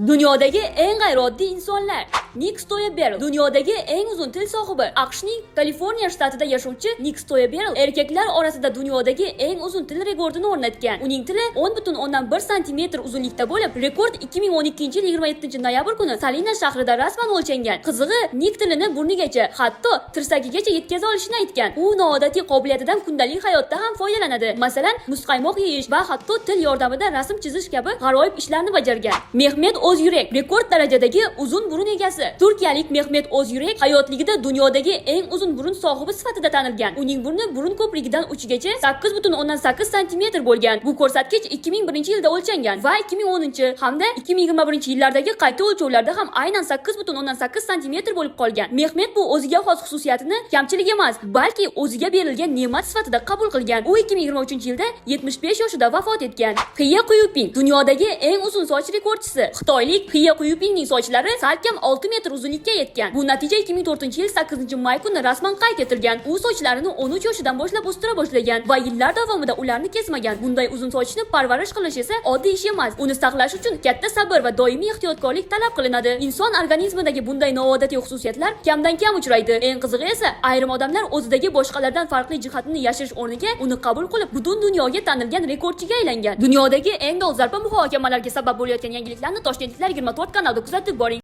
Dunyodagi eng g'ayrioddiy insonlar. Nik Stoyberl dunyodagi eng uzun til sohibi. AQShning Kaliforniya shtatida yashovchi Nik Stoyberl erkaklar orasida dunyodagi eng uzun til rekordini o'rnatgan. Uning tili 10,1 sm uzunlikda bo'lib, rekord 2012-yil 27-noyabr kuni Salina shahrida rasman o'lchangan. Qizig'i, Nik tilini burnigacha, hatto tirsagigacha yetkaza olishini aytgan. U noodatiy qobiliyatidan kundalik hayotda ham foydalanadi. Masalan, muzqaymoq yeyish va hatto til yordamida rasm chizish kabi g'aroyib ishlarni bajargan. Mehmet O'zyurek rekord darajadagi uzun burun egasi. Turkiyalik Mehmet O'zyurek hayotligida dunyodagi eng uzun burun sohibi sifatida tanilgan. Uning burni burun ko'prigidan uchigacha 8,8 sm bo'lgan. Bu ko'rsatkich 2001-yilda o'lchangan va 2010 hamda 2021-yillardagi qayta o'lchovlarda ham aynan 8,8 sm bo'lib qolgan. Mehmet bu o'ziga xos xususiyatini kamchilik emas, balki o'ziga berilgan ne'mat sifatida qabul qilgan. U 2023-yilda 75 yoshida vafot etgan. Xiye Quyuping dunyodagi eng uzun soch rekordchisi. Xitoylik Xiye Quyupingning sochlari salkam 6 metr uzunlikka yetgan. Bu natija 2004-yil 8-may kuni rasman qayd etilgan. U sochlarini 13 yoshidan boshlab o'stira boshlagan va yillar davomida ularni kesmagan. Bunday uzun sochni parvarish qilish esa oddiy ish emas. Uni saqlash uchun katta sabr va doimiy ehtiyotkorlik talab qilinadi. Inson organizmidagi bunday noodatiy xususiyatlar kamdan kam uchraydi. Eng qizig'i esa, ayrim odamlar o'zidagi boshqalardan farqli jihatini yashirish o'rniga uni qabul qilib, butun dunyoga tanilgan rekordchiga aylangan. Dunyodagi eng dolzarb muhokamalarga sabab bo'layotgan yangiliklarni Toshkentliklar 24 kanalda kuzatib boring.